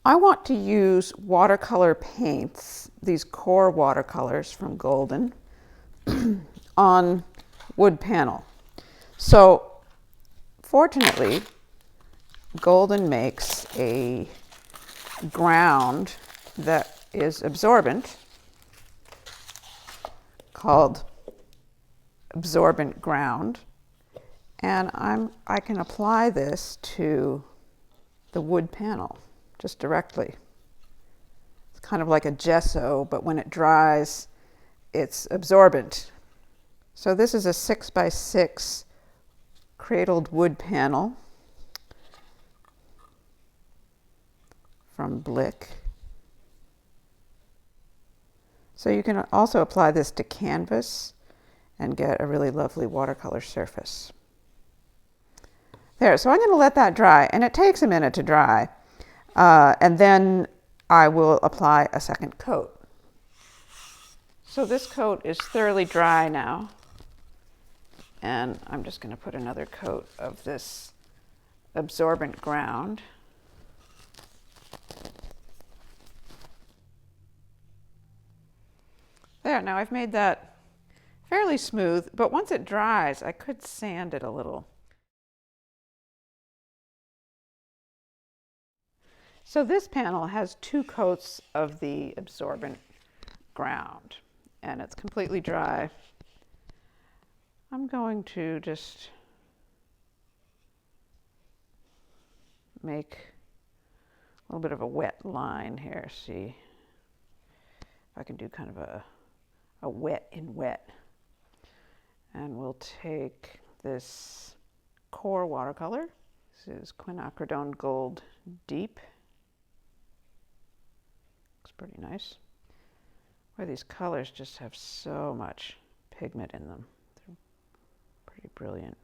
I want to use watercolor paints, these core watercolors from Golden, on wood panel. So fortunately, Golden makes a ground that is absorbent called Absorbent ground, and I can apply this to the wood panel just directly. It's kind of like a gesso, but when it dries, it's absorbent. So this is a 6x6 cradled wood panel from Blick. So you can also apply this to canvas and get a really lovely watercolor surface. There, so I'm going to let that dry, and it takes a minute to dry, and then I will apply a second coat. So this coat is thoroughly dry now, and I'm just going to put another coat of this absorbent ground. There, now I've made that fairly smooth, but once it dries, I could sand it a little. So this panel has 2 coats of the absorbent ground, and it's completely dry. I'm going to just make a little bit of a wet line here. See if I can do kind of a wet in wet. And we'll take this core watercolor. This is Quinacridone Gold Deep. Looks pretty nice. Boy, these colors just have so much pigment in them. They're pretty brilliant.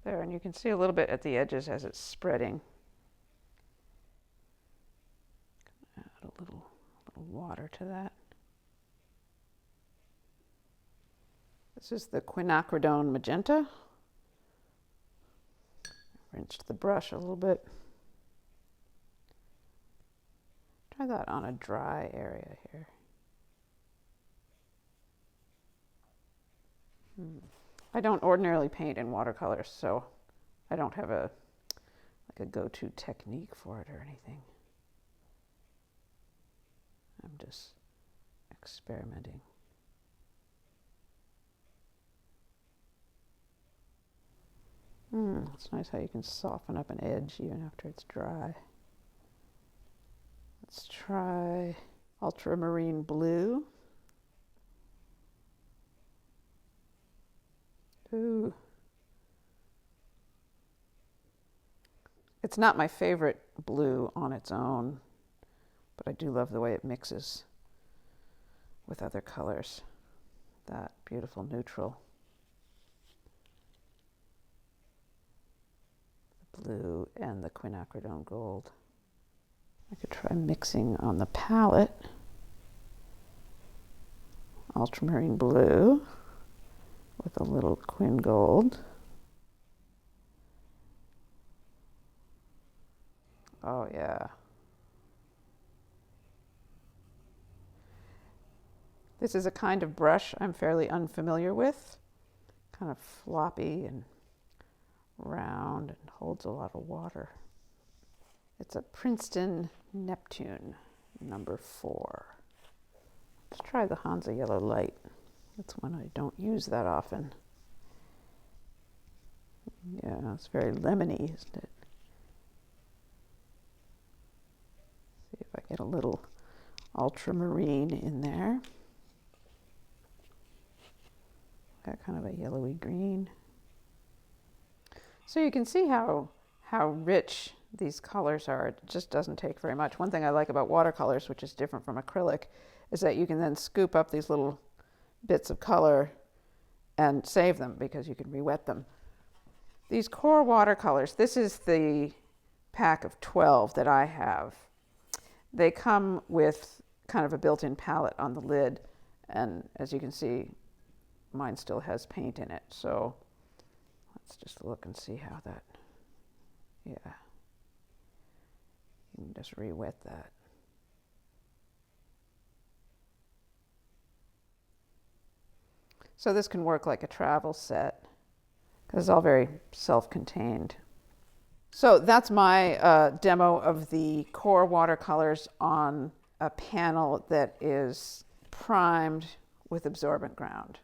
There, and you can see a little bit at the edges as it's spreading. Add a little water to that. This is the Quinacridone Magenta. Rinsed the brush a little bit. Try that on a dry area here. I don't ordinarily paint in watercolors, so I don't have a go-to technique for it or anything. I'm just experimenting. It's nice how you can soften up an edge even after it's dry. Let's try ultramarine blue. Ooh. It's not my favorite blue on its own, but I do love the way it mixes with other colors. That beautiful neutral. Blue and the Quinacridone Gold. I could try mixing on the palette ultramarine blue with a little Quin Gold. Oh yeah. This is a kind of brush I'm fairly unfamiliar with. Kind of floppy and round and holds a lot of water. It's a Princeton Neptune number 4. Let's try the Hansa Yellow Light. That's one I don't use that often. Yeah, it's very lemony, isn't it? See if I get a little ultramarine in there. Got kind of a yellowy green. So you can see how rich these colors are. It just doesn't take very much. One thing I like about watercolors, which is different from acrylic, is that you can then scoop up these little bits of color and save them because you can re-wet them. These core watercolors, this is the pack of 12 that I have. They come with kind of a built-in palette on the lid, and as you can see, mine still has paint in it. So let's just look and see how that Yeah. You can just re-wet that. So this can work like a travel set because it's all very self-contained. So that's my demo of the core watercolors on a panel that is primed with absorbent ground.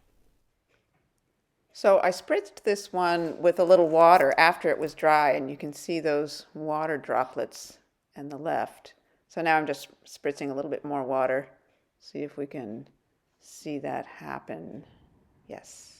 So I spritzed this one with a little water after it was dry, and you can see those water droplets on the left. So now I'm just spritzing a little bit more water. See if we can see that happen. Yes.